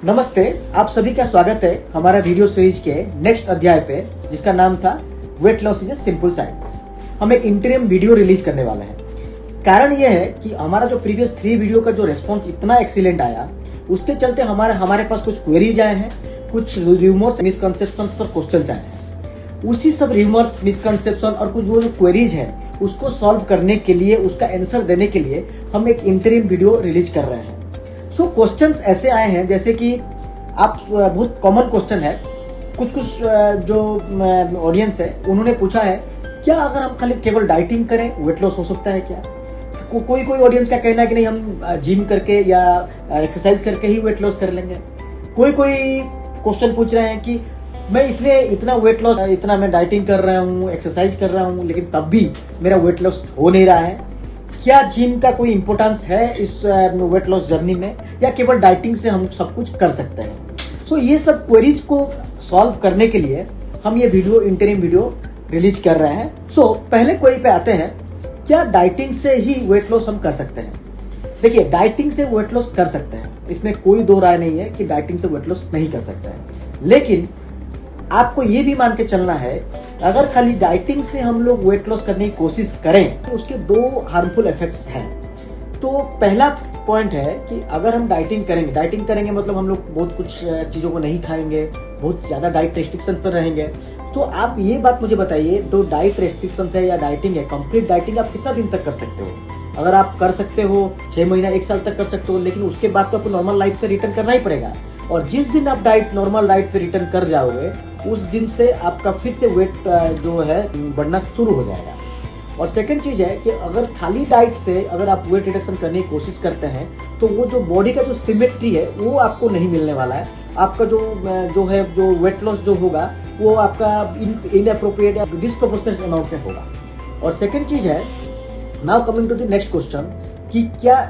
नमस्ते, आप सभी का स्वागत है हमारा वीडियो सीरीज के नेक्स्ट अध्याय पे, जिसका नाम था weight loss is a simple science. हम एक इंटरिम वीडियो रिलीज करने वाले हैं। कारण यह है कि हमारा जो प्रीवियस 3 वीडियो का जो रेस्पॉन्स इतना एक्सीलेंट आया, उसके चलते हमारे पास कुछ क्वेरीज आए हैं, कुछ रूमर्स, मिसकंसेप्शन और क्वेश्चंस आए हैं। उसी सब रूमर्स, मिसकंसेप्शन और कुछ जो क्वेरीज है उसको सॉल्व करने के लिए, उसका आंसर देने के लिए हम एक इंटरिम वीडियो रिलीज कर रहे हैं। सो क्वेश्चंस ऐसे आए हैं जैसे कि आप बहुत कॉमन क्वेश्चन है, कुछ जो ऑडियंस है उन्होंने पूछा है, क्या अगर हम खाली केवल डाइटिंग करें वेट लॉस हो सकता है क्या? कोई ऑडियंस का कहना है कि नहीं, हम जिम करके या एक्सरसाइज करके ही वेट लॉस कर लेंगे। कोई क्वेश्चन पूछ रहे हैं कि मैं इतना वेट लॉस, इतना मैं डाइटिंग कर रहा हूँ, एक्सरसाइज कर रहा हूँ, लेकिन तब भी मेरा वेट लॉस हो नहीं रहा है। क्या जिम का कोई इंपॉर्टेंस है इस वेट लॉस जर्नी में, या केवल डाइटिंग से हम सब कुछ कर सकते हैं? सो ये सब क्वेरीज को सॉल्व करने के लिए हम ये वीडियो, इंटरिम वीडियो रिलीज कर रहे हैं। सो पहले क्वेरी पे आते हैं, क्या डाइटिंग से ही वेट लॉस हम कर सकते हैं? देखिए, डाइटिंग से वेट लॉस कर सकते हैं, इसमें कोई दो राय नहीं है कि डाइटिंग से वेट लॉस नहीं कर सकते हैं। लेकिन आपको ये भी मान के चलना है, अगर खाली डाइटिंग से हम लोग वेट लॉस करने की कोशिश करें तो उसके 2 हार्मफुल इफेक्ट्स हैं। तो पहला पॉइंट है कि अगर हम डाइटिंग करेंगे मतलब हम लोग बहुत कुछ चीजों को नहीं खाएंगे, बहुत ज्यादा डाइट रेस्ट्रिक्शन पर रहेंगे। तो आप ये बात मुझे बताइए, तो डाइट रेस्ट्रिक्शन है या डाइटिंग है, कंप्लीट डाइटिंग आप कितना दिन तक कर सकते हो? अगर आप कर सकते हो 6 महीना 1 साल तक कर सकते हो, लेकिन उसके बाद तो आपको नॉर्मल लाइफ पे रिटर्न करना ही पड़ेगा। और जिस दिन आप नॉर्मल डाइट पे रिटर्न कर जाओगे, उस दिन से आपका फिर से वेट जो है बढ़ना शुरू हो जाएगा। और सेकंड चीज है कि अगर खाली डाइट से अगर आप वेट रिडक्शन करने की कोशिश करते हैं, तो वो जो बॉडी का जो सिमेट्री है वो आपको नहीं मिलने वाला है। आपका जो वेट लॉस जो होगा वो आपका इनअप्रोप्रिएट या डिस्प्रोपोर्शनेट अमाउंट में होगा। और सेकंड चीज है, now coming to the next question, कि क्या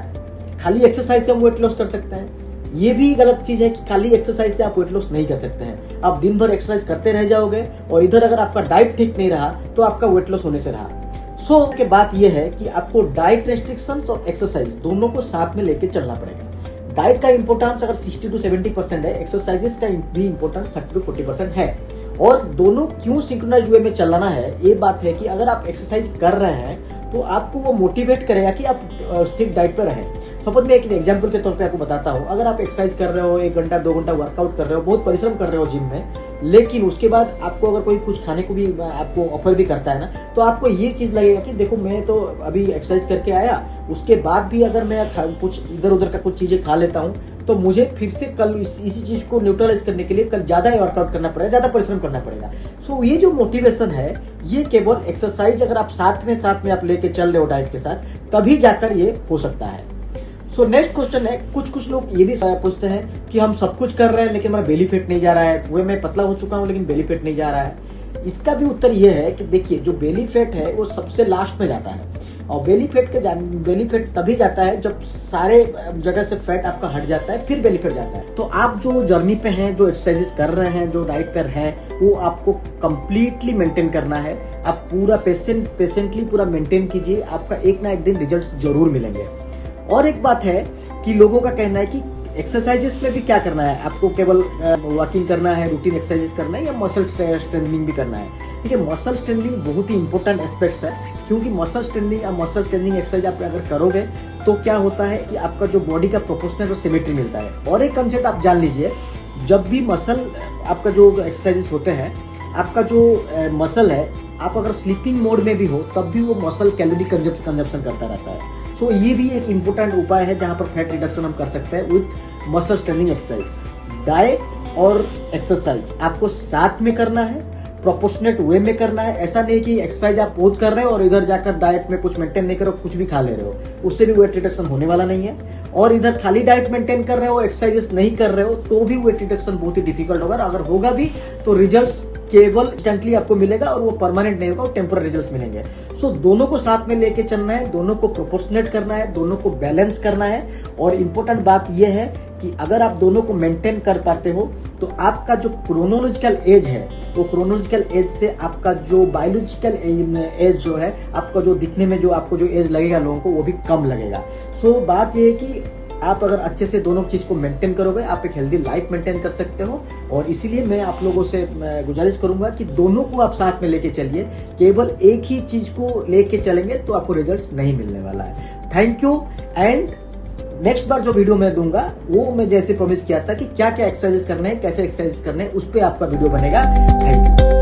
खाली एक्सरसाइज से हम वेट लॉस कर सकते हैं? ये भी गलत चीज है कि खाली एक्सरसाइज से आप वेट लॉस नहीं कर सकते हैं। आप दिन भर एक्सरसाइज करते रह जाओगे और इधर अगर आपका डाइट ठीक नहीं रहा तो आपका वेट लॉस होने से रहा। सो के बात यह है कि आपको डाइट रेस्ट्रिक्शंस और एक्सरसाइज दोनों को साथ में लेके चलना पड़ेगा। डाइट का इंपोर्टेंस अगर 60 to 70% है, एक्सरसाइजेस का भी इंपोर्टेंस 30 to 40% है। और दोनों क्यों सिंक्रोनाइज वे में चलाना है, ये बात है कि अगर आप एक्सरसाइज कर रहे हैं तो आपको वो मोटिवेट करेगा कि आप स्ट्रिक्ट डाइट पर रहें। सपोज मैं एक एग्जांपल के तौर पे आपको बताता हूँ, अगर आप एक्सरसाइज कर रहे हो, 1 घंटा 2 घंटा वर्कआउट कर रहे हो, बहुत परिश्रम कर रहे हो जिम में, लेकिन उसके बाद आपको अगर कोई कुछ खाने को भी आपको ऑफर भी करता है ना, तो आपको ये चीज लगेगा कि देखो मैं तो अभी एक्सरसाइज करके आया, उसके बाद भी अगर मैं कुछ इधर उधर का कुछ चीजें खा लेता हूँ तो मुझे फिर से कल इसी चीज को न्यूट्रलाइज करने के लिए कल ज्यादा वर्कआउट करना पड़ेगा, ज्यादा परिश्रम करना पड़ेगा। सो ये जो मोटिवेशन है, ये केवल एक्सरसाइज अगर आप साथ में आप लेके चल रहे हो डाइट के साथ, तभी जाकर ये हो सकता है। सो नेक्स्ट क्वेश्चन है, कुछ लोग ये भी पूछते हैं कि हम सब कुछ कर रहे हैं लेकिन हमारा बेली फैट नहीं जा रहा है, वो मैं पतला हो चुका हूँ लेकिन बेली फैट नहीं जा रहा है। इसका भी उत्तर ये है कि देखिए, जो बेली फैट है वो सबसे लास्ट में जाता है, और बेली फैट तभी जाता है जब सारे जगह से फैट आपका हट जाता है, फिर बेली फैट जाता है। तो आप जो जर्नी पे हैं, जो एक्सरसाइजेस कर रहे हैं, जो डाइट पर हैं, वो आपको कंप्लीटली मेंटेन करना है। आप पूरा पेशेंटली पूरा मेंटेन कीजिए, आपका एक ना एक दिन रिजल्ट जरूर मिलेंगे। और एक बात है कि लोगों का कहना है कि एक्सरसाइजेस में भी क्या करना है, आपको केवल वॉकिंग करना है, रूटीन एक्सरसाइजेस करना है, या मसल स्ट्रेंथनिंग भी करना है? देखिए, मसल स्ट्रेंथनिंग बहुत ही इंपॉर्टेंट एस्पेक्ट्स है, क्योंकि मसल स्ट्रेंथनिंग एक्सरसाइज आप अगर करोगे तो क्या होता है कि आपका जो बॉडी का प्रोपोर्शनल और सिमेट्री मिलता है। और एक कंसेप्ट आप जान लीजिए, जब भी मसल आपका जो एक्सरसाइजेस होते हैं, आपका जो मसल है, आप अगर स्लीपिंग मोड में भी हो तब भी वो मसल कैलोरी कंजप्शन करता रहता है। सो ये भी एक इम्पोर्टेंट उपाय है जहां पर फैट रिडक्शन हम कर सकते हैं with muscle strengthening exercise. Diet और एक्सरसाइज आपको साथ में करना है, प्रोपोर्शनेट वे में करना है। ऐसा नहीं कि एक्सरसाइज आप बहुत कर रहे हो और इधर जाकर डाइट में कुछ मेंटेन नहीं करो, कुछ भी खा ले रहे हो, उससे भी वेट रिडक्शन होने वाला नहीं है। और इधर खाली डाइट मेंटेन कर रहे हो, एक्सरसाइजेस नहीं कर रहे हो, तो भी वेट रिडक्शन बहुत ही डिफिकल्ट होगा। अगर होगा भी तो रिजल्ट्स केवल इंस्टेंटली आपको मिलेगा और वो परमानेंट नहीं होगा, वो टेम्पोररी रिजल्ट्स मिलेंगे। सो दोनों को साथ में लेके चलना है, दोनों को प्रोपोर्शनेट करना है, दोनों को बैलेंस करना है। और इम्पोर्टेंट बात यह है कि अगर आप दोनों को मेंटेन कर पाते हो तो आपका जो क्रोनोलॉजिकल एज है, वो क्रोनोलॉजिकल एज से आपका जो बायोलॉजिकल एज जो है, आपका जो दिखने में जो आपको जो एज लगेगा लोगों को, वो भी कम लगेगा। सो बात यह है कि आप अगर अच्छे से दोनों चीज को मेंटेन करोगे, आप एक हेल्दी लाइफ मेंटेन कर सकते हो। और इसीलिए मैं आप लोगों से गुजारिश करूंगा कि दोनों को आप साथ में लेके चलिए। केवल एक ही चीज को लेके चलेंगे तो आपको रिजल्ट्स नहीं मिलने वाला है। Thank you. एंड नेक्स्ट बार जो वीडियो मैं दूंगा वो मैं जैसे प्रॉमिस किया था कि क्या क्या एक्सरसाइजेस करने हैं, कैसे एक्सरसाइजेस करने हैं, उस पर आपका वीडियो बनेगा। Thank you.